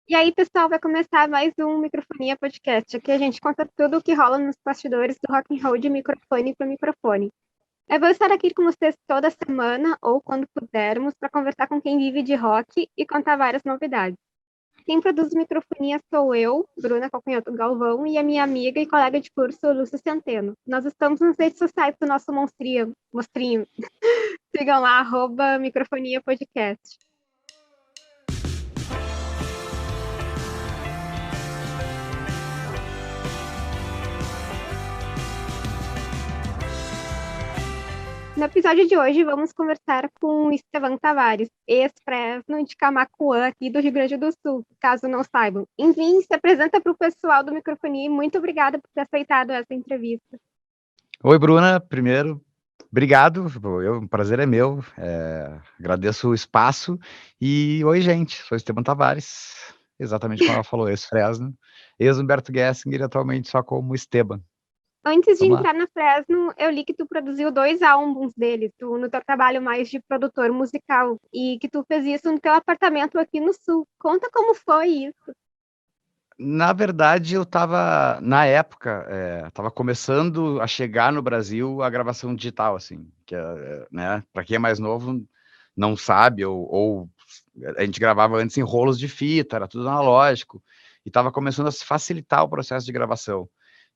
E aí, pessoal, vai começar mais um Microfonia Podcast. Aqui a gente conta tudo o que rola nos bastidores do rock and roll de microfone para microfone. Eu vou estar aqui com vocês toda semana ou quando pudermos para conversar com quem vive de rock e contar várias novidades. Quem produz microfonia sou eu, Bruna Calcanhoto Galvão, e a minha amiga e colega de curso, Lúcia Centeno. Nós estamos nas redes sociais do nosso monstrinho. Sigam lá, @microfonia podcast. No episódio de hoje, vamos conversar com o Estevam Tavares, ex-Fresno de Camaquã, aqui do Rio Grande do Sul, caso não saibam. Enfim, se apresenta para o pessoal do microfone e muito obrigada por ter aceitado essa entrevista. Oi, Bruna. Primeiro, obrigado. O prazer é meu. Agradeço o espaço. E oi, gente. Sou Esteban Tavares. Exatamente como ela falou, ex-Fresno. Ex-Humberto Gessinger, atualmente só como Esteban. Antes de Vamos lá. entrar na Fresno, eu li que tu produziu 2 álbuns dele, no teu trabalho mais de produtor musical, e que tu fez isso no teu apartamento aqui no Sul. Conta como foi isso. Na verdade, eu estava, na época, estava começando a chegar no Brasil a gravação digital, assim, que né, para quem é mais novo não sabe, ou a gente gravava antes em rolos de fita, era tudo analógico, e estava começando a se facilitar o processo de gravação.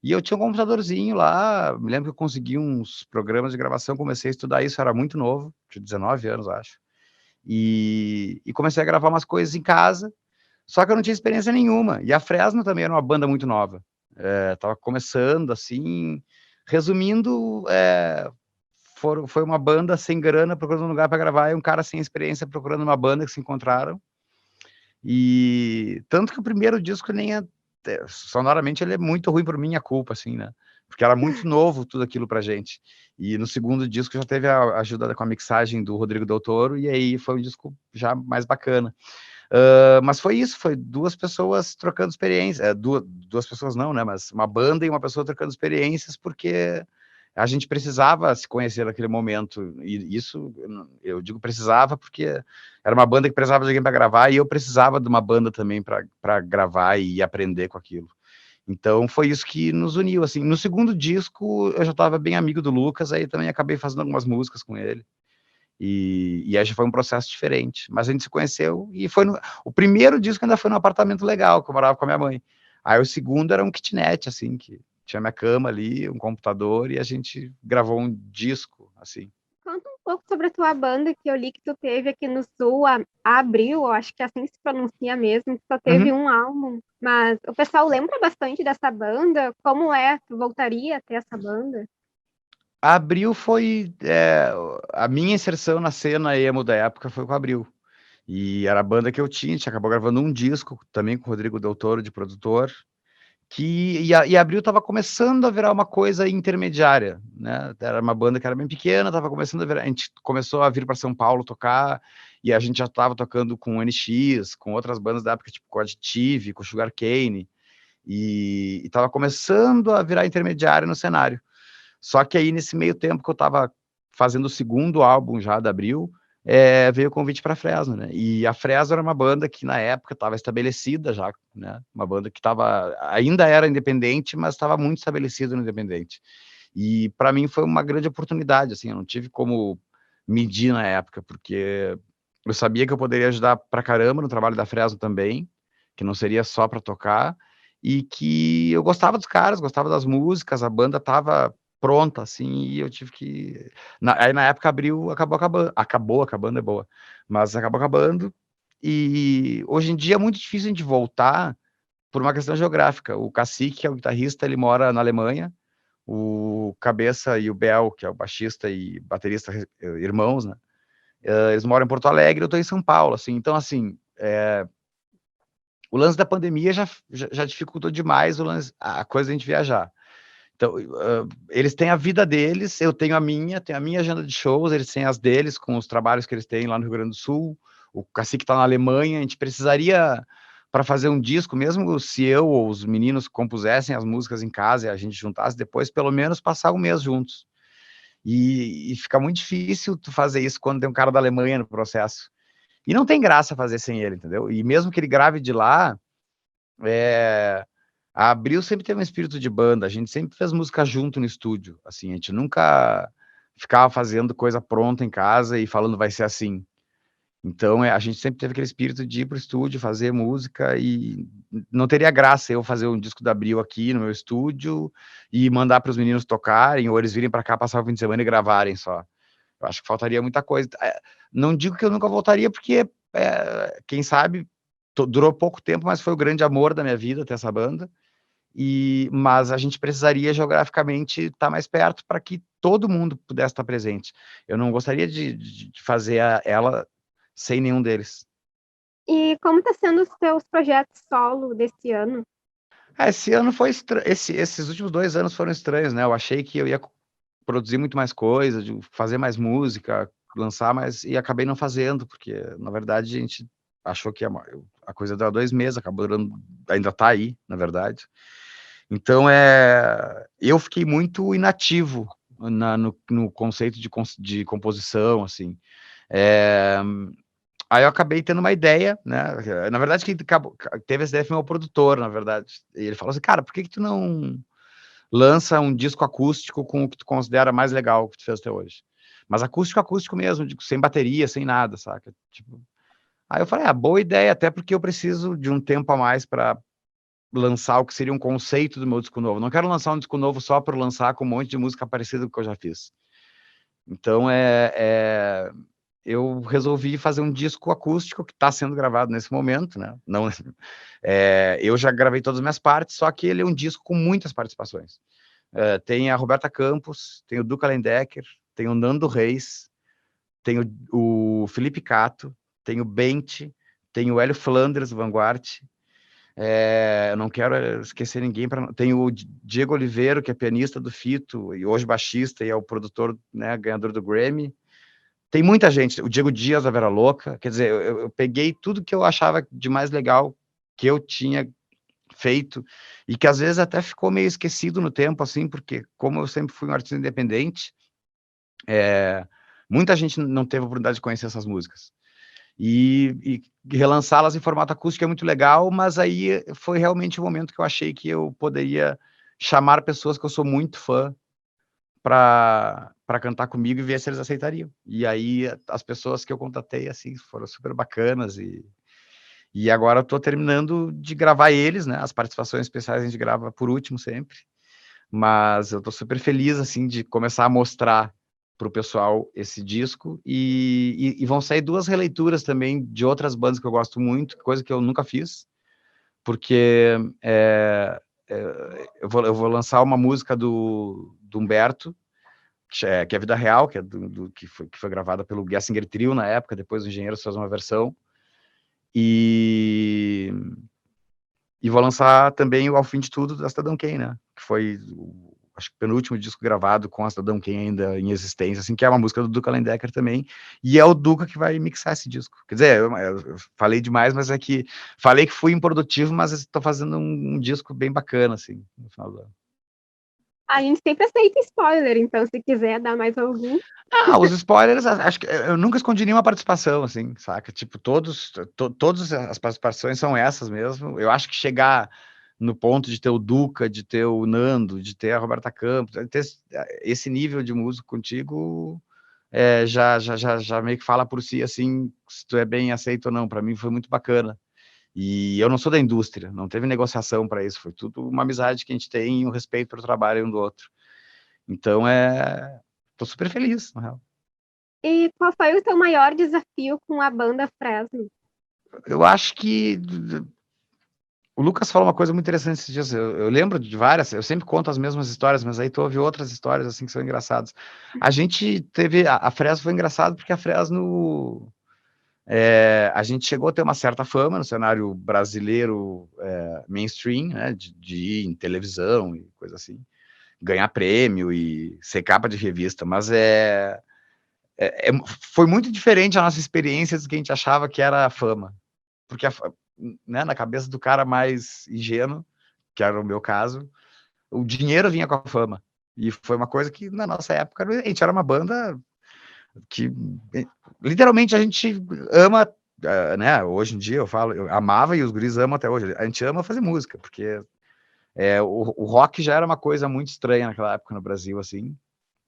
E eu tinha um computadorzinho lá, me lembro que eu consegui uns programas de gravação, comecei a estudar isso, era muito novo, tinha 19 anos, acho, e comecei a gravar umas coisas em casa. Só que eu não tinha experiência nenhuma. E a Fresno também era uma banda muito nova. Tava começando, assim. Resumindo, foi uma banda sem grana procurando um lugar para gravar e um cara sem experiência procurando uma banda que se encontraram. E tanto que o primeiro disco nem é. Sonoramente ele é muito ruim por minha culpa, assim, né? Porque era muito novo tudo aquilo pra gente. E no segundo disco já teve a ajuda com a mixagem do Rodrigo Del Toro, e aí foi um disco já mais bacana. Mas foi isso, foi duas pessoas trocando experiências, duas pessoas não, né, mas uma banda e uma pessoa trocando experiências, porque a gente precisava se conhecer naquele momento, e isso, eu digo precisava, porque era uma banda que precisava de alguém para gravar, e eu precisava de uma banda também para gravar e aprender com aquilo. Então foi isso que nos uniu, assim. No segundo disco, eu já estava bem amigo do Lucas, aí também acabei fazendo algumas músicas com ele. E aí já foi um processo diferente. Mas a gente se conheceu e o primeiro disco ainda foi num apartamento legal, que eu morava com a minha mãe. Aí o segundo era um kitnet, assim, que tinha minha cama ali, um computador, e a gente gravou um disco, assim. Conta um pouco sobre a tua banda, que eu li que tu teve aqui no Sul, a Abril, eu acho que é assim se pronuncia mesmo, que só teve Uhum. um álbum. Mas o pessoal lembra bastante dessa banda? Como é? Tu voltaria a ter essa banda? Abril foi a minha inserção na cena emo da época foi com a Abril. E era a banda que eu tinha, a gente acabou gravando um disco, também com o Rodrigo Del Toro, de produtor, e Abril estava começando a virar uma coisa intermediária, né? Era uma banda que era bem pequena, estava começando a virar. A gente começou a vir para São Paulo tocar, e a gente já estava tocando com o NX, com outras bandas da época, tipo com Additive, com Sugar Cane, e estava começando a virar intermediário no cenário. Só que aí, nesse meio tempo que eu estava fazendo o segundo álbum já da Abril, veio o convite para a Fresno, né? E a Fresno era uma banda que na época estava estabelecida já, né? Uma banda que ainda era independente, mas estava muito estabelecida no independente. E para mim foi uma grande oportunidade, assim, eu não tive como medir na época, porque eu sabia que eu poderia ajudar pra caramba no trabalho da Fresno também, que não seria só para tocar, e que eu gostava dos caras, gostava das músicas, a banda estava pronta, assim, e eu tive que... Aí na época abriu, acabou acabando, é boa, mas acabou acabando, e hoje em dia é muito difícil a gente voltar por uma questão geográfica. O Cacique, que é o guitarrista, ele mora na Alemanha, o Cabeça e o Bel, que é o baixista e baterista, irmãos, né? Eles moram em Porto Alegre, eu estou em São Paulo, assim, então, assim, o lance da pandemia já dificultou demais a coisa de a gente viajar. Então, eles têm a vida deles, eu tenho tenho a minha agenda de shows, eles têm as deles, com os trabalhos que eles têm lá no Rio Grande do Sul, o Cacique está na Alemanha, a gente precisaria, para fazer um disco, mesmo se eu ou os meninos compusessem as músicas em casa e a gente juntasse depois, pelo menos passar um mês juntos. E fica muito difícil tu fazer isso quando tem um cara da Alemanha no processo. E não tem graça fazer sem ele, entendeu? E mesmo que ele grave de lá, a Abril sempre teve um espírito de banda, a gente sempre fez música junto no estúdio, assim, a gente nunca ficava fazendo coisa pronta em casa e falando vai ser assim. Então, a gente sempre teve aquele espírito de ir pro estúdio, fazer música, e não teria graça eu fazer um disco da Abril aqui no meu estúdio e mandar para os meninos tocarem, ou eles virem para cá passar o fim de semana e gravarem só. Eu acho que faltaria muita coisa. Não digo que eu nunca voltaria, porque, quem sabe, durou pouco tempo, mas foi o grande amor da minha vida ter essa banda. Mas a gente precisaria geograficamente estar mais perto para que todo mundo pudesse estar presente. Eu não gostaria de fazer ela sem nenhum deles. E como está sendo os seus projetos solo desse ano? Esse ano foi estranho. Esses últimos 2 anos foram estranhos, né? Eu achei que eu ia produzir muito mais coisa, de fazer mais música, lançar mais, e acabei não fazendo, porque, na verdade, a gente achou que a coisa deu 2 meses, acabou durando, ainda tá aí, na verdade. Então, eu fiquei muito inativo no conceito de composição, assim. Aí eu acabei tendo uma ideia, né? Na verdade, quem teve essa ideia foi meu produtor, na verdade. E ele falou assim, cara, por que tu não lança um disco acústico com o que tu considera mais legal que tu fez até hoje? Mas acústico mesmo, sem bateria, sem nada, saca? Tipo, aí eu falei, boa ideia, até porque eu preciso de um tempo a mais para lançar o que seria um conceito do meu disco novo. Não quero lançar um disco novo só por lançar com um monte de música parecida com o que eu já fiz. Então, eu resolvi fazer um disco acústico que está sendo gravado nesse momento, né? Não, eu já gravei todas as minhas partes, só que ele é um disco com muitas participações. Tem a Roberta Campos, tem o Duca Lendecker, tem o Nando Reis, tem o Felipe Cato, tem o Bente, tem o Hélio Flanders, do Vanguard. Eu não quero esquecer ninguém. Tem o Diego Oliveira, que é pianista do Fito, e hoje baixista, e é o produtor, né, ganhador do Grammy. Tem muita gente. O Diego Dias, da Vera Louca. Quer dizer, eu peguei tudo que eu achava de mais legal que eu tinha feito, e que às vezes até ficou meio esquecido no tempo, assim, porque como eu sempre fui um artista independente, muita gente não teve a oportunidade de conhecer essas músicas. E relançá-las em formato acústico é muito legal, mas aí foi realmente o momento que eu achei que eu poderia chamar pessoas que eu sou muito fã para cantar comigo e ver se eles aceitariam. E aí as pessoas que eu contatei, assim, foram super bacanas, e agora eu tô terminando de gravar eles, né? As participações especiais a gente grava por último sempre, mas eu tô super feliz, assim, de começar a mostrar para o pessoal esse disco, e vão sair 2 releituras também de outras bandas que eu gosto muito, coisa que eu nunca fiz, porque eu vou lançar uma música do Humberto, que é Vida Real, que foi gravada pelo Gessinger Trio na época, depois o Engenheiros fez uma versão, e vou lançar também o Ao Fim de Tudo da Cidadão Kane, né? Que foi, acho que o penúltimo disco gravado com a Cidadão Kane ainda em existência, assim, que é uma música do Duca Lendecker também, e é o Duca que vai mixar esse disco. Quer dizer, eu falei demais, mas é que falei que fui improdutivo, mas estou fazendo um disco bem bacana, assim, no final do ano. A gente sempre aceita spoiler, então se quiser dar mais algum. Os spoilers, acho que eu nunca escondi nenhuma participação, assim, saca? Tipo, todas as participações são essas mesmo. Eu acho que chegar no ponto de ter o Duca, de ter o Nando, de ter a Roberta Campos, de ter esse nível de músico contigo, já meio que fala por si, assim, se tu é bem aceito ou não. Para mim foi muito bacana. E eu não sou da indústria, não teve negociação para isso, foi tudo uma amizade que a gente tem e um respeito pelo trabalho um do outro. Então, tô super feliz, na real. E qual foi o seu maior desafio com a banda Fresno? Eu acho que o Lucas falou uma coisa muito interessante esses dias. Eu lembro de várias, eu sempre conto as mesmas histórias, mas aí tu ouve outras histórias assim que são engraçadas. A gente teve. A Fresno foi engraçado porque a Fresno. A gente chegou a ter uma certa fama no cenário brasileiro mainstream, né? De ir em televisão e coisa assim, ganhar prêmio e ser capa de revista, mas foi muito diferente a nossa experiência do que a gente achava que era a fama. Porque, né, na cabeça do cara mais ingênuo, que era o meu caso, o dinheiro vinha com a fama. E foi uma coisa que, na nossa época, a gente era uma banda que, literalmente, a gente ama né, hoje em dia eu falo, eu amava e os guris amam até hoje. A gente ama fazer música, porque o rock já era uma coisa muito estranha naquela época no Brasil, assim,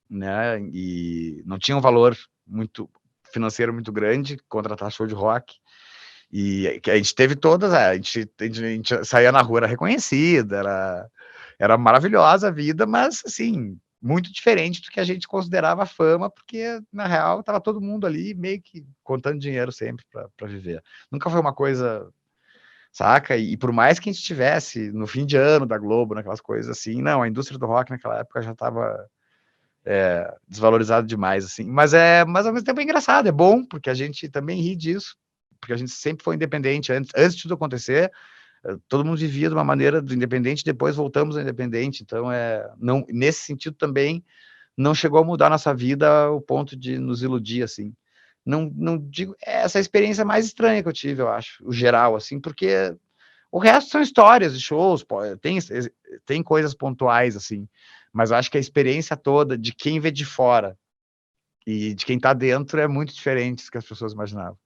né? E não tinha um valor muito financeiro muito grande contratar show de rock. E a gente teve todas, a gente saía na rua, era reconhecida, era maravilhosa a vida, mas assim, muito diferente do que a gente considerava fama, porque na real estava todo mundo ali meio que contando dinheiro sempre para viver. Nunca foi uma coisa, saca? E por mais que a gente estivesse no fim de ano da Globo, naquelas coisas assim, não, a indústria do rock naquela época já estava desvalorizada demais, assim. Mas ao mesmo tempo é engraçado, é bom, porque a gente também ri disso, porque a gente sempre foi independente antes de tudo acontecer. Todo mundo vivia de uma maneira do independente, depois voltamos ao independente. Então, não, nesse sentido também, não chegou a mudar nossa vida ao ponto de nos iludir, assim. Não digo, essa experiência mais estranha que eu tive, eu acho, o geral, assim, porque o resto são histórias de shows, tem coisas pontuais, assim, mas eu acho que a experiência toda de quem vê de fora e de quem tá dentro é muito diferente do que as pessoas imaginavam.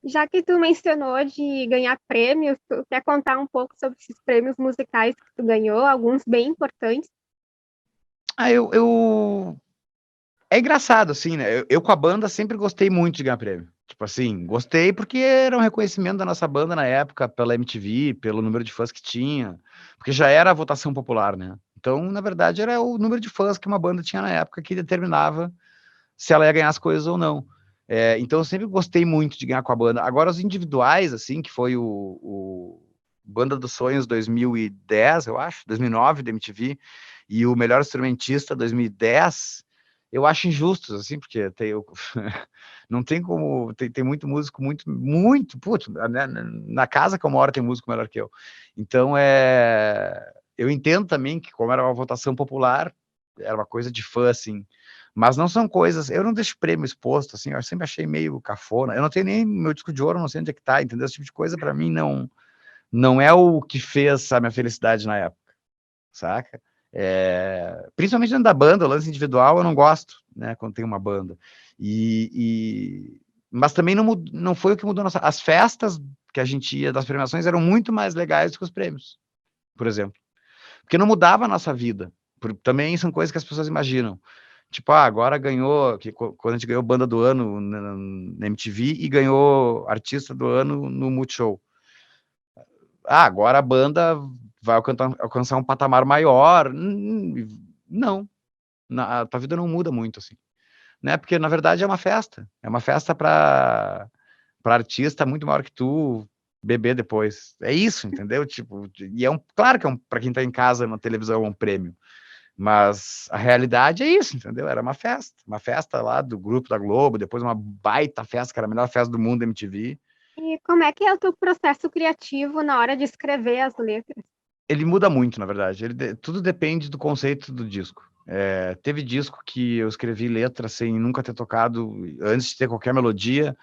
Já que tu mencionou de ganhar prêmios, tu quer contar um pouco sobre esses prêmios musicais que tu ganhou, alguns bem importantes? Eu é engraçado, assim, né? Eu com a banda sempre gostei muito de ganhar prêmio. Tipo assim, gostei porque era um reconhecimento da nossa banda na época, pela MTV, pelo número de fãs que tinha, porque já era a votação popular, né? Então, na verdade, era o número de fãs que uma banda tinha na época que determinava se ela ia ganhar as coisas ou não. Então, eu sempre gostei muito de ganhar com a banda. Agora, os individuais, assim, que foi o Banda dos Sonhos 2010, eu acho, 2009 da MTV, e o Melhor Instrumentista 2010, eu acho injustos, assim, porque não tem como, tem muito músico, muito, putz, na casa que eu moro tem músico melhor que eu. Então, eu entendo também que como era uma votação popular, era uma coisa de fã, assim, mas não são coisas, eu não deixo prêmio exposto, assim, eu sempre achei meio cafona, eu não tenho nem meu disco de ouro, não sei onde é que tá, entendeu? Esse tipo de coisa pra mim não é o que fez a minha felicidade na época, saca? Principalmente dentro da banda, o lance individual eu não gosto, né, quando tem uma banda. Mas também não foi o que mudou as festas que a gente ia das premiações eram muito mais legais do que os prêmios, por exemplo. Porque não mudava a nossa vida. Também são coisas que as pessoas imaginam. Tipo, agora ganhou, quando a gente ganhou Banda do Ano na MTV e ganhou Artista do Ano no Multishow. Agora a banda vai alcançar um patamar maior. Não, a tua vida não muda muito, assim. Né? Porque, na verdade, é uma festa para artista muito maior que tu beber depois. É isso, entendeu? Tipo, e claro que para quem tá em casa na televisão é um prêmio, mas a realidade é isso, entendeu? Era uma festa lá do grupo da Globo, depois uma baita festa, que era a melhor festa do mundo da MTV. E como é que é o teu processo criativo na hora de escrever as letras? Ele muda muito, na verdade. Tudo depende do conceito do disco. Teve disco que eu escrevi letra sem nunca ter tocado, antes de ter qualquer melodia.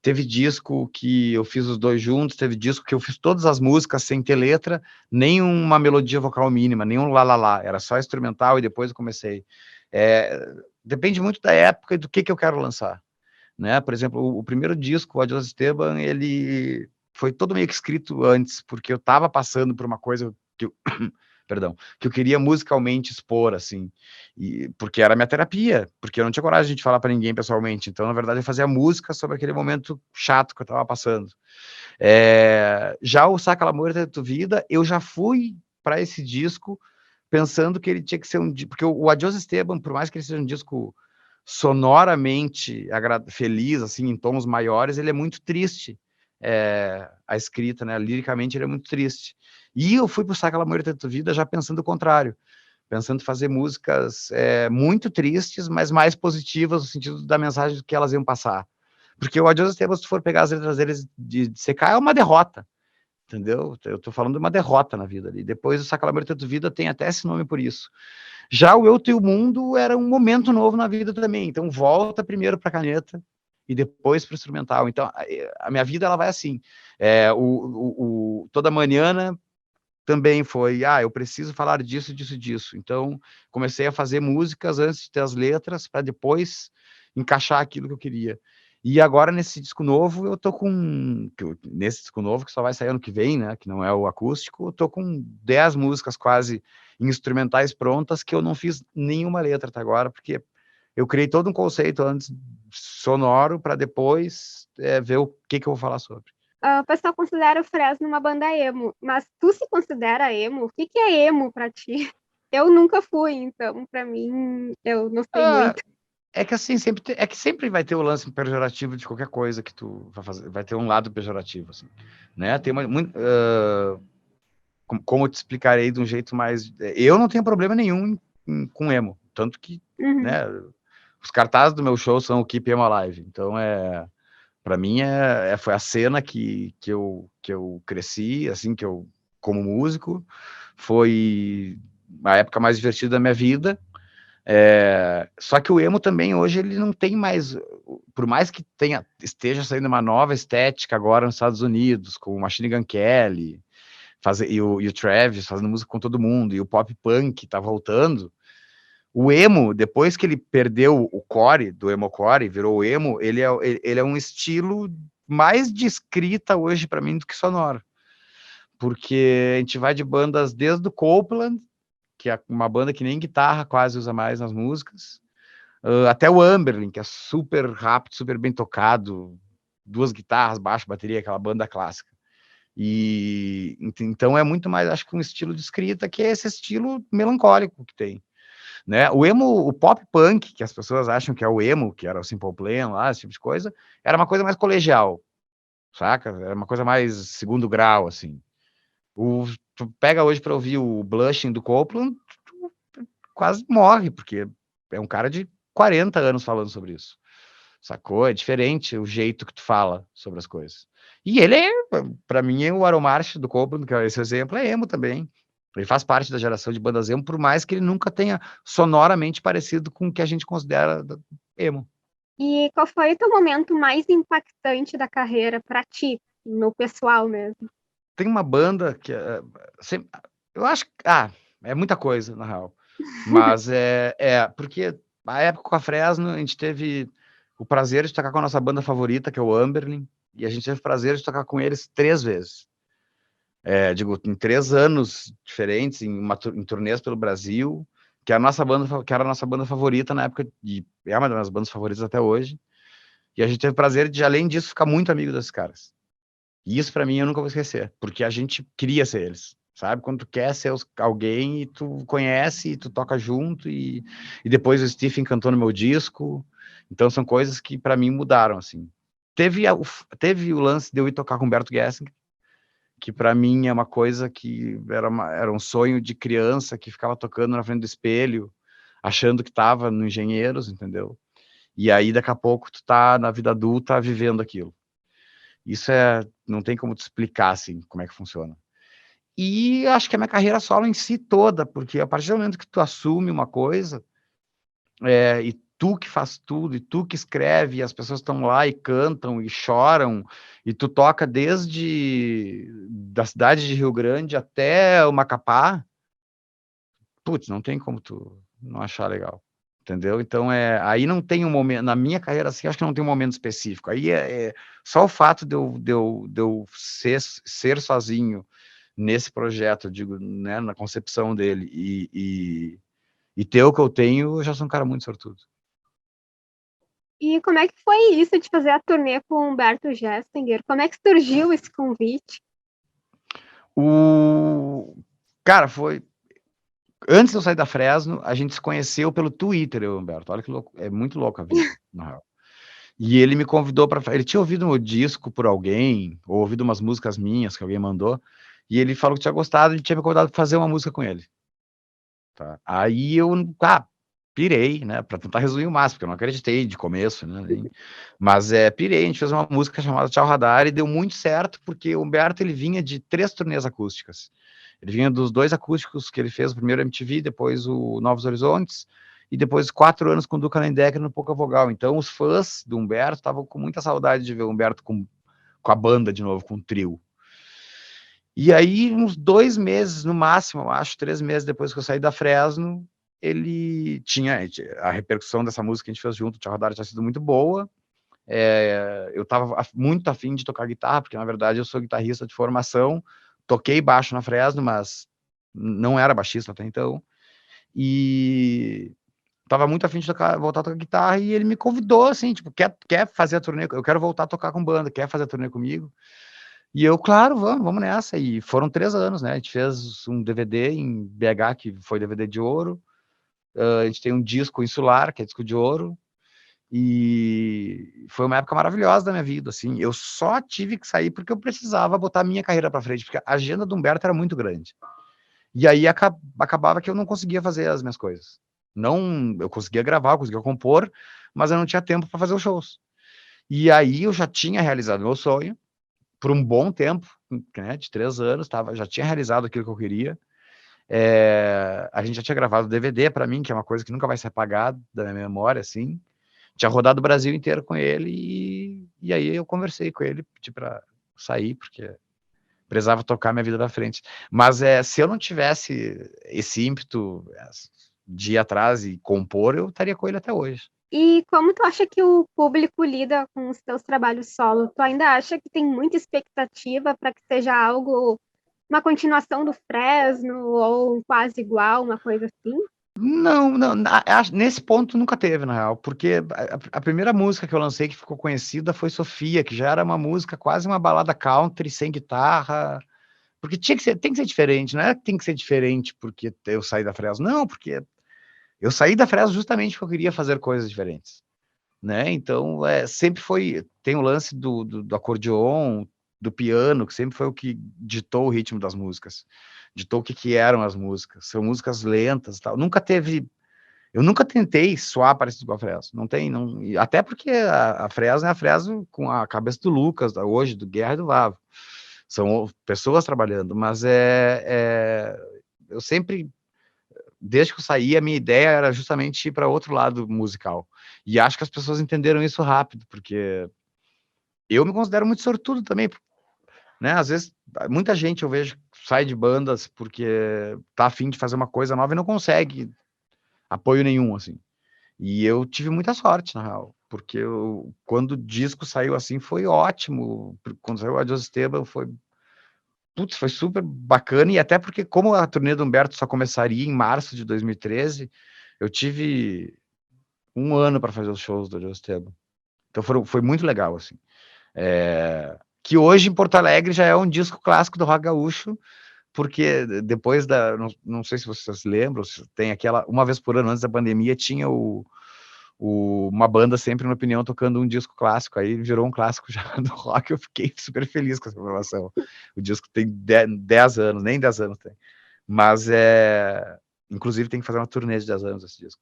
Teve disco que eu fiz os dois juntos, teve disco que eu fiz todas as músicas sem ter letra, nem uma melodia vocal mínima, nem um lá lá lá, era só instrumental e depois eu comecei. Depende muito da época e do que eu quero lançar, né? Por exemplo, o primeiro disco, o Adiós Esteban, ele foi todo meio que escrito antes, porque eu estava passando por uma coisa que eu, perdão, que eu queria musicalmente expor, assim, e porque era minha terapia, porque eu não tinha coragem de falar para ninguém pessoalmente, então, na verdade, eu fazia música sobre aquele momento chato que eu estava passando. Já o Saca la Muerte de tu Vida, eu já fui para esse disco pensando que ele tinha que ser porque o Adiós Esteban, por mais que ele seja um disco sonoramente feliz, assim, em tons maiores, ele é muito triste, a escrita, né, liricamente ele é muito triste. E eu fui buscar aquela Muerte da Tua Vida já pensando o contrário, pensando em fazer músicas muito tristes, mas mais positivas no sentido da mensagem que elas iam passar. Porque o Adiós Esteban, se tu for pegar as letras deles de secar, é uma derrota, entendeu? Eu tô falando de uma derrota na vida ali. Depois o Saca la Muerte da Tua Vida tem até esse nome por isso. Já o Eu Teu Mundo era um momento novo na vida também, então volta primeiro para a caneta e depois para o instrumental. Então, a minha vida ela vai assim. Toda manhã também foi, eu preciso falar disso, disso, disso. Então, comecei a fazer músicas antes de ter as letras, para depois encaixar aquilo que eu queria. E agora, nesse disco novo, eu tô nesse disco novo, que só vai sair ano que vem, né, que não é o acústico, eu tô com 10 músicas quase instrumentais prontas, que eu não fiz nenhuma letra até agora, porque eu criei todo um conceito antes sonoro, para depois ver o que eu vou falar sobre. O pessoal considera o Fresno uma banda emo, mas tu se considera emo? O que que é emo pra ti? Eu nunca fui, então pra mim eu não sei Ah, muito. é que assim, sempre vai ter o lance pejorativo de qualquer coisa que tu vai fazer, vai ter um lado pejorativo, assim, né? Tem como eu te explicarei de um jeito mais. Eu não tenho problema nenhum com emo, tanto que, Uhum. né? Os cartazes do meu show são o Keep Emo Alive, então para mim foi a cena que eu cresci, assim, que eu como músico, foi a época mais divertida da minha vida. Só que o emo também hoje ele não tem mais, por mais que esteja saindo uma nova estética agora nos Estados Unidos, com o Machine Gun Kelly, e o Travis fazendo música com todo mundo, e o pop punk tá voltando. O emo, depois que ele perdeu o core, do emo core, virou o emo, ele é um estilo mais de escrita hoje para mim do que sonoro. Porque a gente vai de bandas desde o Copeland, que é uma banda que nem guitarra quase usa mais nas músicas, até o Amberlin, que é super rápido, super bem tocado, 2 guitarras, baixo, bateria, aquela banda clássica. E então é muito mais, acho que um estilo de escrita, que é esse estilo melancólico que tem, né? O emo, o pop punk, que as pessoas acham que é o emo, que era o Simple Plan lá, esse tipo de coisa, era uma coisa mais colegial, saca? Era uma coisa mais segundo grau, assim. Tu pega hoje para ouvir o Blushing do Copeland, tu quase morre, porque é um cara de 40 anos falando sobre isso. Sacou? É diferente o jeito que tu fala sobre as coisas. E ele pra mim, o Aromarch do Copeland, que é esse exemplo, é emo também. Ele faz parte da geração de bandas emo, por mais que ele nunca tenha sonoramente parecido com o que a gente considera emo. E qual foi o teu momento mais impactante da carreira pra ti, no pessoal mesmo? Tem uma banda que eu acho que é muita coisa, na real. Mas porque a época com a Fresno, a gente teve o prazer de tocar com a nossa banda favorita, que é o Amberlin, e a gente teve o prazer de tocar com eles 3 vezes. Digo, em 3 anos diferentes, em turnês pelo Brasil, que era a nossa banda favorita na época, e é uma das minhas bandas favoritas até hoje. E a gente teve o prazer de, além disso, ficar muito amigo desses caras. E isso pra mim eu nunca vou esquecer, porque a gente queria ser eles. Sabe? Quando tu quer ser alguém e tu conhece, e tu toca junto, e depois o Stephen cantou no meu disco. Então são coisas que pra mim mudaram, assim. Teve o lance de eu ir tocar com o Humberto Gessinger, que pra mim é uma coisa que era um sonho de criança que ficava tocando na frente do espelho, achando que tava no Engenheiros, entendeu? E aí daqui a pouco tu tá na vida adulta vivendo aquilo. Isso não tem como te explicar, assim, como é que funciona. E acho que a minha carreira solo em si toda, porque a partir do momento que tu assume uma coisa, e tu que faz tudo, e tu que escreve, e as pessoas estão lá e cantam e choram, e tu toca desde da cidade de Rio Grande até o Macapá, putz, não tem como tu não achar legal. Entendeu? Então, aí não tem um momento, na minha carreira, assim, acho que não tem um momento específico. Aí só o fato de eu ser sozinho nesse projeto, eu digo, né, na concepção dele, e ter o que eu tenho, eu já sou um cara muito sortudo. E como é que foi isso de fazer a turnê com o Humberto Gessinger? Como é que surgiu esse convite? Cara, foi. Antes de eu sair da Fresno, a gente se conheceu pelo Twitter, eu, Humberto. Olha que louco. É muito louco a vida, na real. E ele me convidou para. Ele tinha ouvido meu disco por alguém, ou ouvido umas músicas minhas que alguém mandou, e ele falou que tinha gostado e tinha me convidado para fazer uma música com ele. Tá? Aí eu, pirei, né? Para tentar resumir o máximo, porque eu não acreditei de começo, né? Mas pirei, a gente fez uma música chamada Tchau Radar e deu muito certo, porque o Humberto ele vinha de 3 turnês acústicas. Ele vinha dos 2 acústicos que ele fez, o primeiro MTV, depois o Novos Horizontes, e depois 4 anos com o Duca Lendecker no Pouca Vogal. Então os fãs do Humberto estavam com muita saudade de ver o Humberto com a banda de novo, com o trio. E aí, uns 2 meses, no máximo, eu acho, 3 meses depois que eu saí da Fresno, ele tinha a repercussão dessa música que a gente fez junto, Tchau Radar, tinha sido muito boa, eu estava muito afim de tocar guitarra, porque na verdade eu sou guitarrista de formação, toquei baixo na Fresno, mas não era baixista até então, e estava muito afim de voltar a tocar guitarra, e ele me convidou, assim, tipo, quer fazer a turnê, eu quero voltar a tocar com banda, quer fazer a turnê comigo? E eu, claro, vamos nessa, e foram 3 anos, né, a gente fez um DVD em BH, que foi DVD de ouro, a gente tem um disco insular, que é disco de ouro, e foi uma época maravilhosa da minha vida, assim. Eu só tive que sair porque eu precisava botar a minha carreira para frente, porque a agenda do Humberto era muito grande. E aí acabava que eu não conseguia fazer as minhas coisas. Não, eu conseguia gravar, eu conseguia compor, mas eu não tinha tempo para fazer os shows. E aí eu já tinha realizado meu sonho por um bom tempo, né, de 3 anos, já tinha realizado aquilo que eu queria. A gente já tinha gravado DVD para mim, que é uma coisa que nunca vai ser apagada da minha memória, assim. Tinha rodado o Brasil inteiro com ele, e aí eu conversei com ele, pedi para sair, porque precisava tocar minha vida da frente. Mas se eu não tivesse esse ímpeto de ir atrás e compor, eu estaria com ele até hoje. E como tu acha que o público lida com os teus trabalhos solo? Tu ainda acha que tem muita expectativa para que seja algo, uma continuação do Fresno ou quase igual, uma coisa assim? Não, nesse ponto nunca teve, na real, porque a primeira música que eu lancei que ficou conhecida foi Sofia, que já era uma música quase uma balada country, sem guitarra, porque tem que ser diferente, não é que tem que ser diferente porque eu saí da Fresno, não, porque eu saí da Fresno justamente porque eu queria fazer coisas diferentes, né? Então, sempre tem o lance do acordeon, do piano, que sempre foi o que ditou o ritmo das músicas, ditou o que eram as músicas. São músicas lentas e tal. Eu nunca tentei soar parecido com a Fresno. Não tem, não, até porque a Fresno é a Fresno com a cabeça do Lucas, hoje, do Guerra e do Vavo. São pessoas trabalhando, mas eu sempre, desde que eu saí, a minha ideia era justamente ir para outro lado musical. E acho que as pessoas entenderam isso rápido, porque eu me considero muito sortudo também, né? Às vezes, muita gente eu vejo sai de bandas porque tá afim de fazer uma coisa nova e não consegue apoio nenhum, assim. E eu tive muita sorte, na real, porque quando o disco saiu assim, foi ótimo. Quando saiu Adiós Esteban, foi super bacana, e até porque, como a turnê do Humberto só começaria em março de 2013, eu tive 1 ano para fazer os shows do Adiós Esteban. Então foi muito legal, assim. Que hoje em Porto Alegre já é um disco clássico do rock gaúcho, porque depois não sei se vocês lembram, se tem aquela, uma vez por ano antes da pandemia, tinha uma banda sempre na opinião tocando um disco clássico, aí virou um clássico já do rock, eu fiquei super feliz com essa informação. O disco tem 10 anos, nem 10 anos tem, mas inclusive tem que fazer uma turnê de 10 anos esse disco.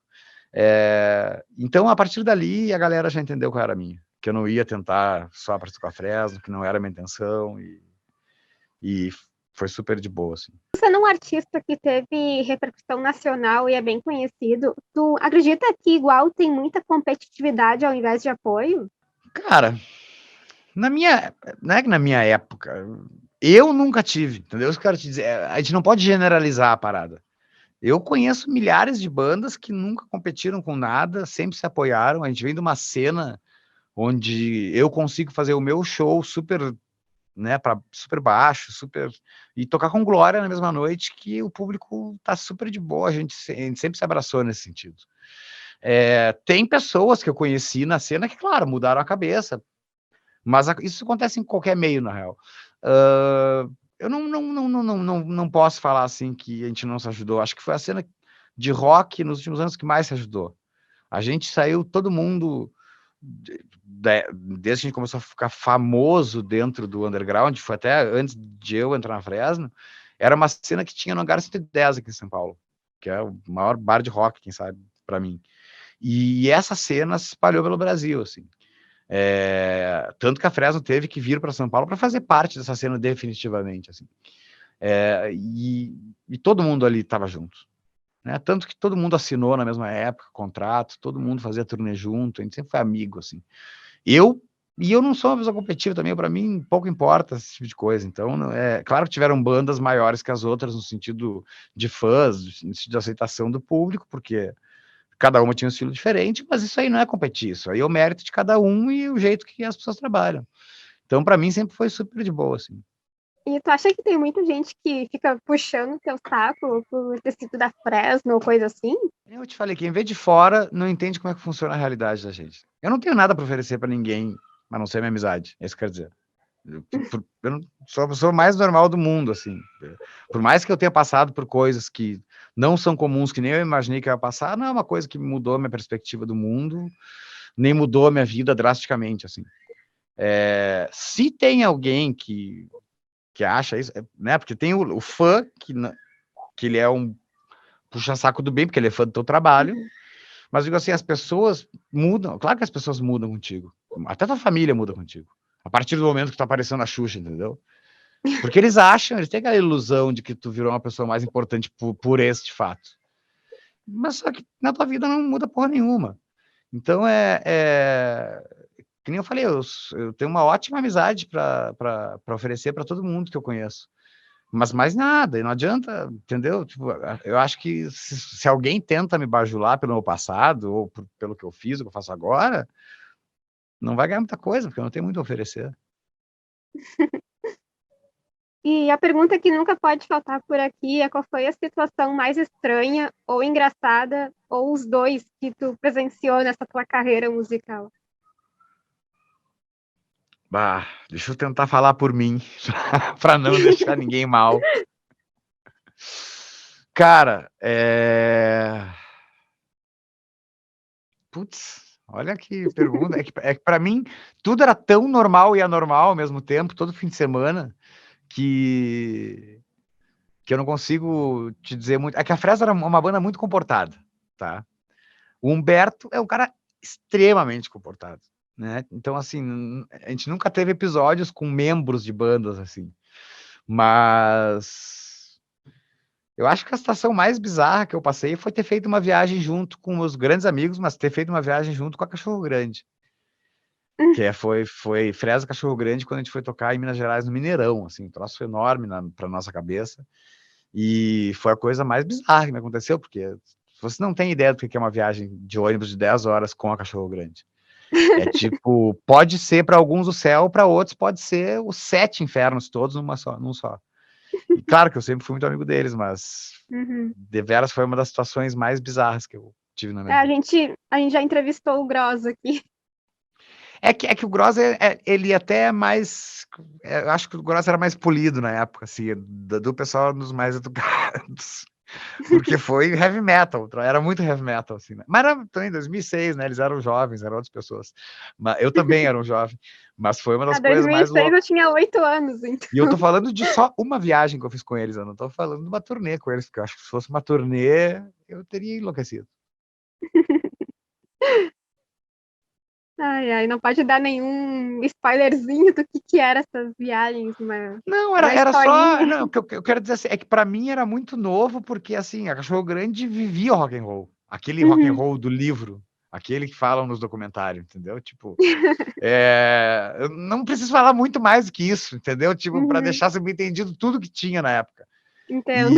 Então, a partir dali, a galera já entendeu qual era a minha, que eu não ia tentar só aparecer com a Fresno, que não era a minha intenção, e foi super de boa, assim. Sendo um artista que teve repercussão nacional e é bem conhecido, tu acredita que igual tem muita competitividade ao invés de apoio? Cara, não é que na minha época, eu nunca tive, entendeu? Isso que eu quero te dizer, a gente não pode generalizar a parada. Eu conheço milhares de bandas que nunca competiram com nada, sempre se apoiaram. A gente vem de uma cena onde eu consigo fazer o meu show super, né, para super baixo, super, e tocar com Glória na mesma noite, que o público tá super de boa, a gente sempre se abraçou nesse sentido. Tem pessoas que eu conheci na cena que, claro, mudaram a cabeça, mas isso acontece em qualquer meio, na real. Eu não posso falar assim que a gente não se ajudou. Acho que foi a cena de rock nos últimos anos que mais se ajudou. A gente saiu, todo mundo, desde que a gente começou a ficar famoso dentro do underground, foi até antes de eu entrar na Fresno, era uma cena que tinha no Hangar 110 aqui em São Paulo, que é o maior bar de rock, quem sabe, para mim. E essa cena se espalhou pelo Brasil, assim. Tanto que a Fresno teve que vir para São Paulo para fazer parte dessa cena definitivamente, assim. E todo mundo ali estava junto, né? Tanto que todo mundo assinou na mesma época contrato, todo mundo fazia turnê junto, a gente sempre foi amigo, assim. Eu não sou uma pessoa competitiva também, para mim pouco importa esse tipo de coisa. Então, claro que tiveram bandas maiores que as outras no sentido de fãs, no sentido de aceitação do público, porque Cada uma tinha um estilo diferente, mas isso aí não é competir, isso aí é o mérito de cada um e o jeito que as pessoas trabalham. Então, para mim, sempre foi super de boa, assim. E tu acha que tem muita gente que fica puxando teu saco por ter sido da Fresno ou coisa assim? Eu te falei, quem vê de fora não entende como é que funciona a realidade da gente. Eu não tenho nada para oferecer para ninguém, a não ser minha amizade, é isso que eu quero dizer. Eu não sou a pessoa mais normal do mundo, assim. Por mais que eu tenha passado por coisas que não são comuns, que nem eu imaginei que eu ia passar, não é uma coisa que mudou a minha perspectiva do mundo, nem mudou a minha vida drasticamente, assim. Se tem alguém que acha isso, né? Porque tem o fã, que ele é um puxa-saco do bem, porque ele é fã do teu trabalho, mas digo assim, as pessoas mudam, claro que as pessoas mudam contigo, até tua família muda contigo, a partir do momento que tu apareceu na Xuxa, entendeu? Porque eles têm aquela ilusão de que tu virou uma pessoa mais importante por este fato. Mas só que na tua vida não muda porra nenhuma. Então que nem eu falei, eu tenho uma ótima amizade para oferecer para todo mundo que eu conheço. Mas mais nada, e não adianta, entendeu? Tipo, eu acho que se alguém tenta me bajular pelo meu passado, ou pelo que eu fiz, o que eu faço agora, não vai ganhar muita coisa, porque eu não tenho muito a oferecer. E a pergunta que nunca pode faltar por aqui é qual foi a situação mais estranha ou engraçada, ou os dois, que tu presenciou nessa tua carreira musical? Bah, deixa eu tentar falar por mim, para não deixar ninguém mal. Cara, putz, olha que pergunta. É que para mim tudo era tão normal e anormal ao mesmo tempo, todo fim de semana, que eu não consigo te dizer muito. É que a Fresno era uma banda muito comportada, tá? O Humberto é um cara extremamente comportado, né? Então, assim, a gente nunca teve episódios com membros de bandas, assim. Mas eu acho que a situação mais bizarra que eu passei foi ter feito uma viagem junto com meus grandes amigos, mas ter feito uma viagem junto com a Cachorro Grande. Que foi Fresno Cachorro Grande quando a gente foi tocar em Minas Gerais, no Mineirão, assim, um troço enorme pra nossa cabeça. E foi a coisa mais bizarra que me aconteceu, porque você não tem ideia do que é uma viagem de ônibus de 10 horas com a Cachorro Grande. É tipo, pode ser para alguns o céu, para outros pode ser os 7 infernos todos num só. E claro que eu sempre fui muito amigo deles, mas Uhum. deveras foi uma das situações mais bizarras que eu tive na minha A vida. gente, a gente já entrevistou o Gross aqui. É que o Gross, ele até é mais... eu acho que o Gross era mais polido na época, assim, do pessoal dos mais educados. Porque foi heavy metal, era muito heavy metal, assim, né? Mas era também em 2006, né? Eles eram jovens, eram outras pessoas. Mas eu também era um jovem, mas foi uma das Em coisas mais 2006 eu loucas. tinha 8 anos, então. E eu tô falando de só uma viagem que eu fiz com eles, eu não tô falando de uma turnê com eles, porque eu acho que se fosse uma turnê, eu teria enlouquecido. Ai, ai, não pode dar nenhum spoilerzinho do que era essas viagens, Não, uma era só. historinha. Não, o que eu quero dizer assim, é que pra mim era muito novo, porque assim, a Cachorro Grande vivia o rock and roll. Aquele rock and Uhum. roll do livro, aquele que falam nos documentários, entendeu? Tipo, eu não preciso falar muito mais do que isso, entendeu? Tipo, para Uhum. deixar subentendido tudo que tinha na época. Entendo.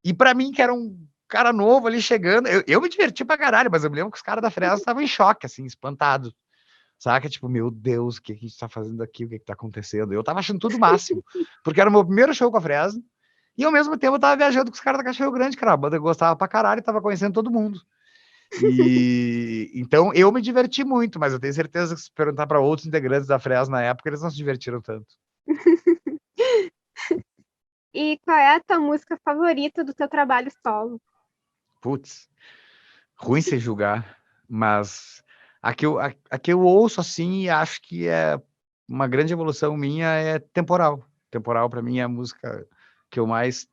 E para mim, que era um cara novo ali chegando, eu me diverti pra caralho, mas eu me lembro que os caras da Fresno estavam em choque, assim, espantados. Saca? Tipo, meu Deus, o que a gente tá fazendo aqui? O que tá acontecendo? Eu tava achando tudo o máximo, porque era o meu primeiro show com a Fresno, e ao mesmo tempo eu tava viajando com os caras da Cachorro Grande, que era uma banda que eu gostava pra caralho, e tava conhecendo todo mundo. E então eu me diverti muito, mas eu tenho certeza que se perguntar para outros integrantes da Fresno na época, eles não se divertiram tanto. E qual é a tua música favorita do teu trabalho solo? Putz, ruim se julgar, mas a que eu ouço assim e acho que é uma grande evolução minha é Temporal. Temporal para mim é a música que eu mais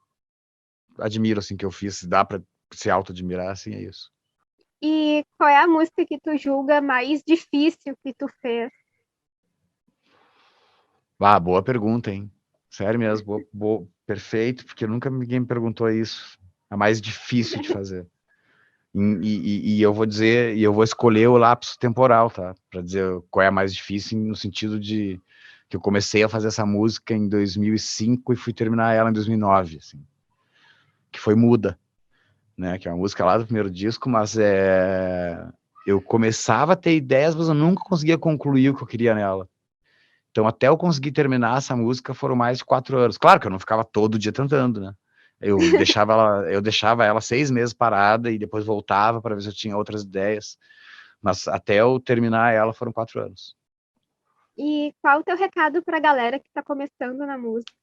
admiro, assim, que eu fiz. Se dá para se auto-admirar, assim, é isso. E qual é a música que tu julga mais difícil que tu fez? Ah, boa pergunta, hein? Sério mesmo, perfeito, porque nunca ninguém me perguntou isso. É mais difícil de fazer. E eu vou dizer, e eu vou escolher o lapso temporal, tá? Para dizer qual é a mais difícil, no sentido de que eu comecei a fazer essa música em 2005 e fui terminar ela em 2009, assim, que foi Muda, né? Que é uma música lá do primeiro disco, mas eu começava a ter ideias, mas eu nunca conseguia concluir o que eu queria nela. Então, até eu conseguir terminar essa música, foram mais de 4 anos. Claro que eu não ficava todo dia tentando, né? Eu deixava ela 6 meses parada e depois voltava para ver se eu tinha outras ideias. Mas até eu terminar ela, foram 4 anos. E qual o teu recado para a galera que está começando na música?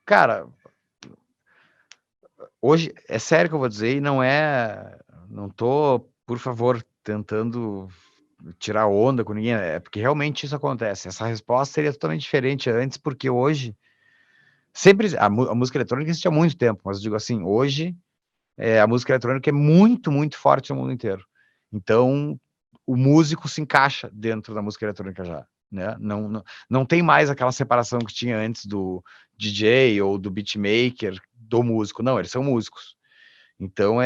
Cara, hoje, é sério que eu vou dizer, e não tô, por favor, tentando tirar onda com ninguém, é porque realmente isso acontece. Essa resposta seria totalmente diferente antes, porque hoje, sempre, a música eletrônica existe há muito tempo, mas eu digo assim, hoje, a música eletrônica é muito, muito forte no mundo inteiro. Então, o músico se encaixa dentro da música eletrônica já, né? Não tem mais aquela separação que tinha antes do DJ ou do beatmaker, do músico. Não, eles são músicos. Então,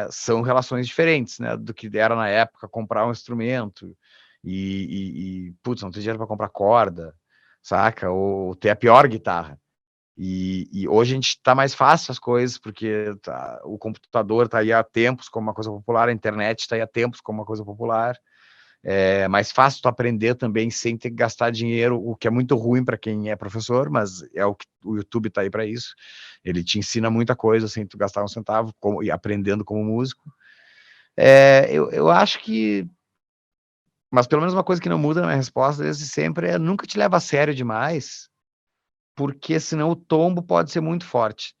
são relações diferentes, né? Do que era na época comprar um instrumento putz, não tem dinheiro para comprar corda, saca? Ou ter a pior guitarra. E hoje a gente está mais fácil as coisas, porque o computador está aí há tempos como uma coisa popular, a internet está aí há tempos como uma coisa popular. É mais fácil tu aprender também sem ter que gastar dinheiro, o que é muito ruim para quem é professor, mas é o que o YouTube está aí para isso. Ele te ensina muita coisa sem tu gastar um centavo, e aprendendo como músico. Eu acho que. Mas pelo menos uma coisa que não muda na minha resposta desde sempre é nunca te leva a sério demais, porque senão o tombo pode ser muito forte.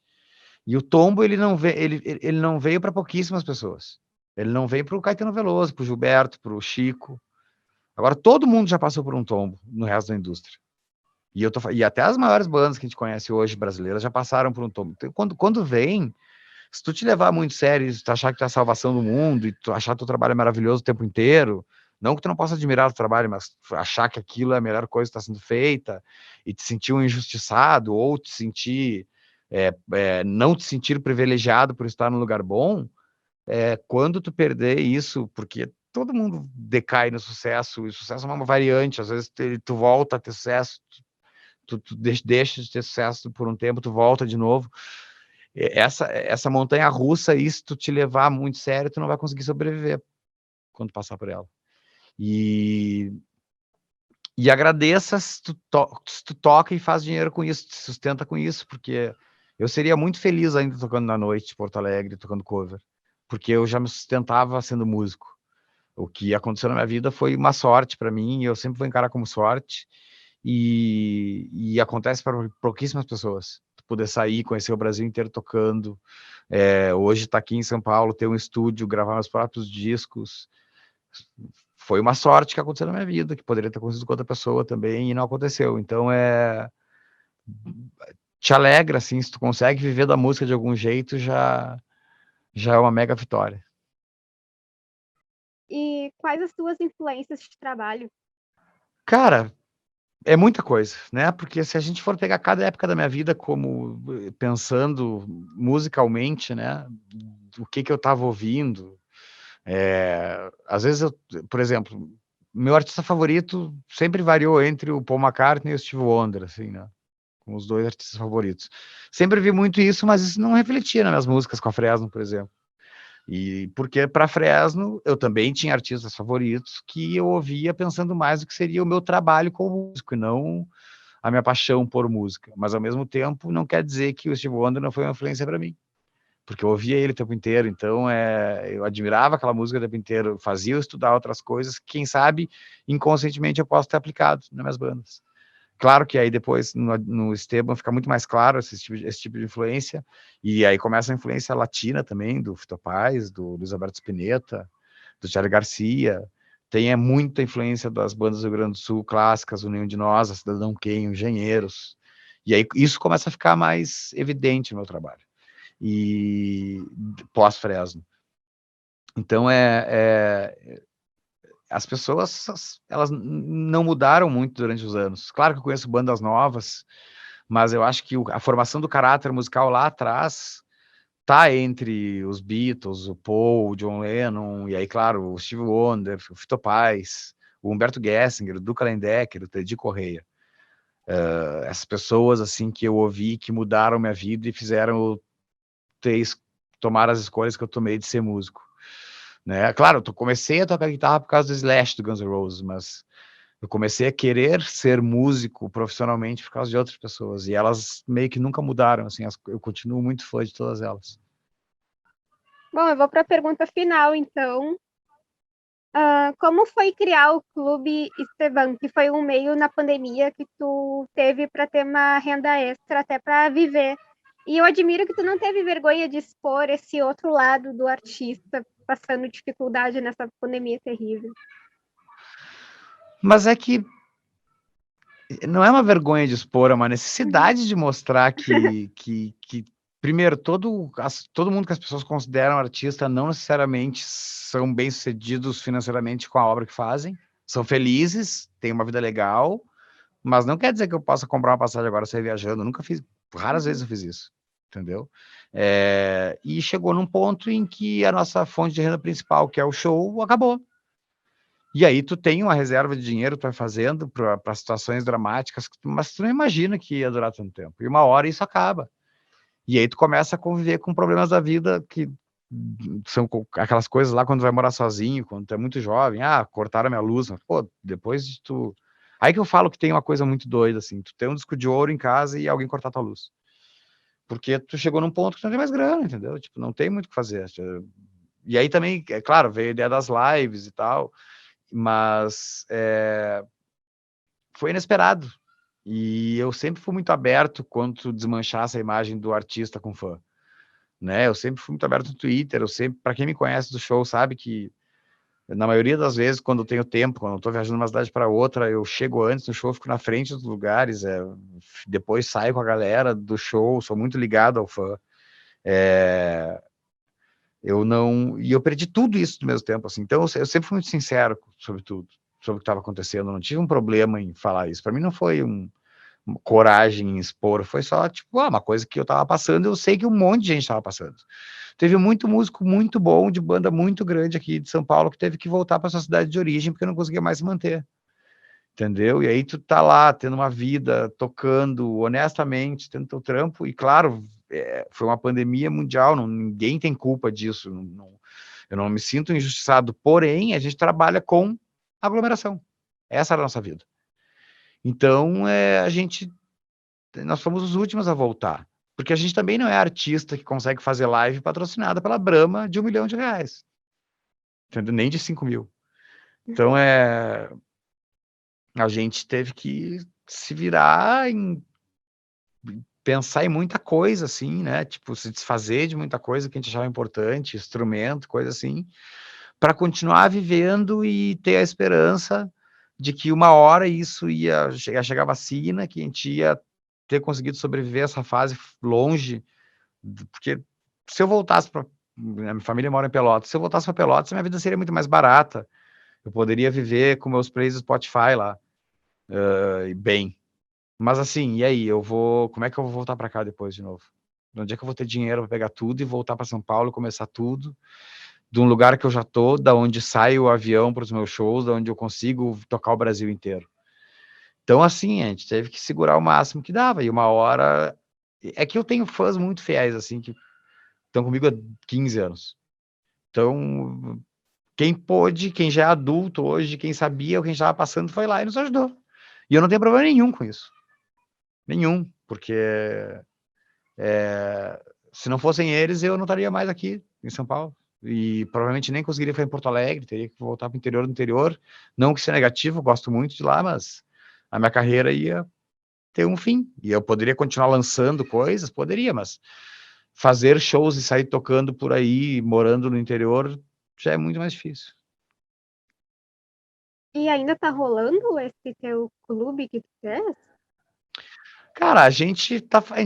E o tombo, ele não veio para pouquíssimas pessoas. Ele não veio para o Caetano Veloso, para o Gilberto, para o Chico. Agora, todo mundo já passou por um tombo no resto da indústria. E até as maiores bandas que a gente conhece hoje, brasileiras, já passaram por um tombo. Então, quando vem, se tu te levar muito sério, se tu achar que tu é a salvação do mundo, e tu achar que teu trabalho é maravilhoso o tempo inteiro, não que tu não possa admirar o trabalho, mas achar que aquilo é a melhor coisa que está sendo feita, e te sentir um injustiçado, ou te sentir, não te sentir privilegiado por estar num lugar bom, quando tu perder isso, porque todo mundo decai no sucesso, e o sucesso é uma variante, às vezes tu volta a ter sucesso, tu deixa de ter sucesso por um tempo, tu volta de novo. Essa montanha russa, e se tu te levar muito sério, tu não vai conseguir sobreviver quando passar por ela. E agradeça se tu toca e faz dinheiro com isso, te sustenta com isso, porque eu seria muito feliz ainda tocando na noite de Porto Alegre, tocando cover, porque eu já me sustentava sendo músico. O que aconteceu na minha vida foi uma sorte para mim, e eu sempre vou encarar como sorte, e acontece para pouquíssimas pessoas. Tu poder sair, conhecer o Brasil inteiro tocando, hoje tá aqui em São Paulo, ter um estúdio, gravar meus próprios discos, foi uma sorte que aconteceu na minha vida, que poderia ter acontecido com outra pessoa também, e não aconteceu. Então, te alegra, assim, se tu consegue viver da música de algum jeito, já é uma mega vitória. E quais as tuas influências de trabalho? Cara, é muita coisa, né? Porque se a gente for pegar cada época da minha vida como pensando musicalmente, né? O que eu estava ouvindo, às vezes por exemplo, meu artista favorito sempre variou entre o Paul McCartney e o Steve Wonder, assim, né? Com os dois artistas favoritos. Sempre vi muito isso, mas isso não refletia nas minhas músicas com a Fresno, por exemplo. E porque para Fresno eu também tinha artistas favoritos que eu ouvia pensando mais do que seria o meu trabalho como músico, e não a minha paixão por música. Mas ao mesmo tempo não quer dizer que o Steve Wonder não foi uma influência para mim, porque eu ouvia ele o tempo inteiro, então eu admirava aquela música o tempo inteiro, fazia eu estudar outras coisas, que, quem sabe inconscientemente eu posso ter aplicado nas minhas bandas. Claro que aí depois no Esteban fica muito mais claro esse tipo de influência, e aí começa a influência latina também, do Fito Paz, do Luiz Alberto Spinetta, do Charly Garcia, tem muita influência das bandas do Rio Grande do Sul, clássicas, o Nenhum de Nós, a Cidadão Quem, Engenheiros, e aí isso começa a ficar mais evidente no meu trabalho, e pós-Fresno. Então as pessoas, elas não mudaram muito durante os anos. Claro que eu conheço bandas novas, mas eu acho que a formação do caráter musical lá atrás tá entre os Beatles, o Paul, o John Lennon, e aí, claro, o Steve Wonder, o Fito Paz, o Humberto Gessinger, o Duca Lendecker, o Teddy Correia. Essas pessoas, assim, que eu ouvi, que mudaram minha vida e fizeram eu tomar as escolhas que eu tomei de ser músico, né? Claro, eu comecei a tocar guitarra por causa do Slash do Guns N' Roses, mas eu comecei a querer ser músico profissionalmente por causa de outras pessoas, e elas meio que nunca mudaram, assim, eu continuo muito fã de todas elas. Bom, eu vou para a pergunta final, então. Como foi criar o Clube Esteban, que foi um meio na pandemia que tu teve para ter uma renda extra até para viver? E eu admiro que tu não teve vergonha de expor esse outro lado do artista passando dificuldade nessa pandemia terrível. Mas é que não é uma vergonha de expor, é uma necessidade de mostrar que primeiro, todo mundo que as pessoas consideram artista não necessariamente são bem-sucedidos financeiramente com a obra que fazem, são felizes, têm uma vida legal, mas não quer dizer que eu possa comprar uma passagem agora e sair viajando, eu nunca fiz, raras vezes eu fiz isso, entendeu? E chegou num ponto em que a nossa fonte de renda principal, que é o show, acabou. E aí tu tem uma reserva de dinheiro, tu vai fazendo para situações dramáticas, mas tu não imagina que ia durar tanto tempo. E uma hora isso acaba. E aí tu começa a conviver com problemas da vida que são aquelas coisas lá quando tu vai morar sozinho, quando tu é muito jovem. Cortaram a minha luz. Mas, pô, depois de tu... Aí que eu falo que tem uma coisa muito doida, assim. Tu tem um disco de ouro em casa e alguém cortar tua luz. Porque tu chegou num ponto que tu não tem mais grana, entendeu? Tipo, não tem muito o que fazer. E aí também, é claro, veio a ideia das lives e tal, mas foi inesperado. E eu sempre fui muito aberto quanto desmanchasse a imagem do artista com fã, né? Eu sempre fui muito aberto no Twitter, para quem me conhece do show, sabe que na maioria das vezes, quando eu tenho tempo, quando eu tô viajando de uma cidade para outra, eu chego antes do show, fico na frente dos lugares, depois saio com a galera do show, sou muito ligado ao fã. Eu não... E eu perdi tudo isso no mesmo tempo, assim. Então, eu sempre fui muito sincero sobre tudo, sobre o que estava acontecendo. Eu não tive um problema em falar isso. Para mim, não foi uma coragem em expor. Foi só, tipo, uma coisa que eu estava passando. Eu sei que um monte de gente estava passando. Teve muito músico muito bom, de banda muito grande aqui de São Paulo, que teve que voltar para sua cidade de origem, porque não conseguia mais se manter. Entendeu? E aí tu tá lá, tendo uma vida, tocando honestamente, tendo teu trampo, e claro, foi uma pandemia mundial, ninguém tem culpa disso, eu não me sinto injustiçado, porém, a gente trabalha com aglomeração, essa era a nossa vida. Então, nós fomos os últimos a voltar, porque a gente também não é artista que consegue fazer live patrocinada pela Brahma de R$1 milhão, entendeu? Nem de 5 mil. Então, a gente teve que se virar pensar em muita coisa, assim, né? Tipo, se desfazer de muita coisa que a gente achava importante, instrumento, coisa assim, para continuar vivendo e ter a esperança de que uma hora isso ia chegar a vacina, que a gente ia ter conseguido sobreviver essa fase longe, porque se eu voltasse para... Minha família mora em Pelotas. Se eu voltasse para Pelotas, minha vida seria muito mais barata. Eu poderia viver com meus plays do Spotify lá, bem. Mas assim, e aí? Como é que eu vou voltar para cá depois de novo? Onde é que eu vou ter dinheiro para pegar tudo e voltar para São Paulo e começar tudo? De um lugar que eu já tô, da onde sai o avião para os meus shows, da onde eu consigo tocar o Brasil inteiro. Então, assim, a gente teve que segurar o máximo que dava. E uma hora. É que eu tenho fãs muito fiéis, assim, que estão comigo há 15 anos. Então, quem pôde, quem já é adulto hoje, quem sabia o que a gente estava passando, foi lá e nos ajudou. E eu não tenho problema nenhum com isso. Nenhum, porque se não fossem eles, eu não estaria mais aqui em São Paulo. E provavelmente nem conseguiria ficar em Porto Alegre, teria que voltar para o interior do interior. Não que isso é negativo, gosto muito de lá, mas a minha carreira ia ter um fim. E eu poderia continuar lançando coisas, poderia, mas fazer shows e sair tocando por aí, morando no interior, já é muito mais difícil. E ainda tá rolando esse teu clube que tu fez? Cara, a gente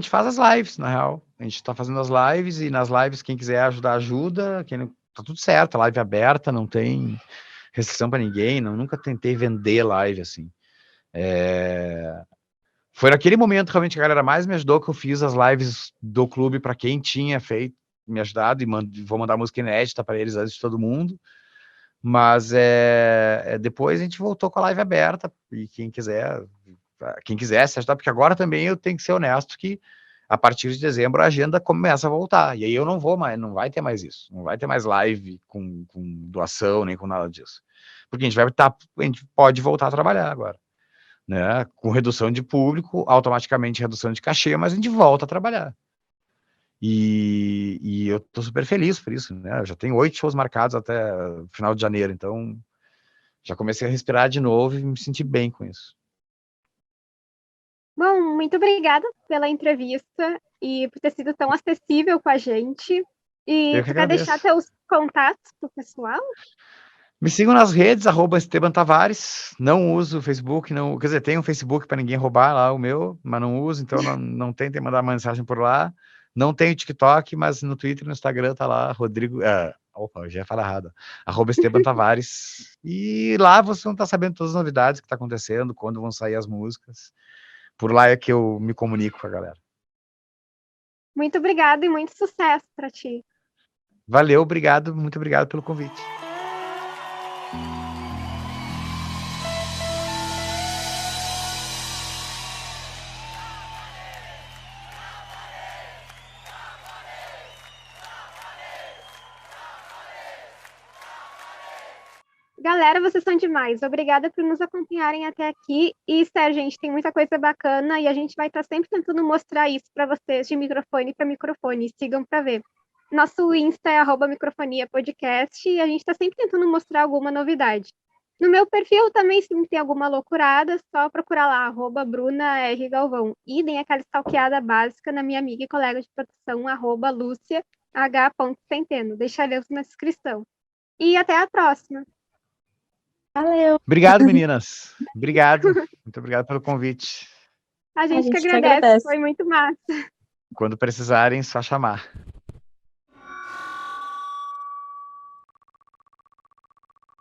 faz as lives, na real. A gente tá fazendo as lives, e nas lives, quem quiser ajudar, ajuda. Quem não, tá tudo certo, a live é aberta, não tem restrição para ninguém, nunca tentei vender live, assim. Foi naquele momento, realmente, que a galera mais me ajudou, que eu fiz as lives do clube para quem tinha feito, me ajudado, e vou mandar música inédita para eles antes de todo mundo. Mas depois a gente voltou com a live aberta, e quem quiser se ajudar, porque agora também eu tenho que ser honesto que a partir de dezembro a agenda começa a voltar, e aí eu não vou mais, não vai ter mais isso, não vai ter mais live com doação, nem com nada disso, porque a gente pode voltar a trabalhar agora, né, com redução de público, automaticamente redução de cachê, mas a gente volta a trabalhar, e eu tô super feliz por isso, né, eu já tenho 8 shows marcados até final de janeiro, então já comecei a respirar de novo e me sentir bem com isso. Bom, muito obrigada pela entrevista e por ter sido tão acessível com a gente. E Eu que tu quer deixar agradeço. teus contatos pro pessoal? Me sigam nas redes, @Esteban Tavares. Não uso o Facebook, não, quer dizer, tem um Facebook para ninguém roubar lá o meu, mas não uso, então não tentem mandar mensagem por lá. Não tenho TikTok, mas no Twitter e no Instagram tá lá, Rodrigo. Opa, eu já ia falar errado. @Esteban Tavares. E lá vocês vão estar sabendo todas as novidades que tá acontecendo, quando vão sair as músicas. Por lá é que eu me comunico com a galera. Muito obrigada e muito sucesso para ti. Valeu, obrigado, muito obrigado pelo convite. Galera, vocês são demais. Obrigada por nos acompanharem até aqui. E, sério, gente, tem muita coisa bacana e a gente vai estar sempre tentando mostrar isso para vocês de microfone para microfone. Sigam para ver. Nosso Insta é @microfoniapodcast e a gente está sempre tentando mostrar alguma novidade. No meu perfil também, se tem alguma loucurada, só procurar lá, @BrunaRGalvão. E deem aquela stalkeada básica na minha amiga e colega de produção, @LúciaH.centeno. Deixaremos na descrição. E até a próxima! Valeu. Obrigado, meninas. Obrigado. Muito obrigado pelo convite. A gente que gente que agradece, agradece. foi muito massa. Quando precisarem, só chamar.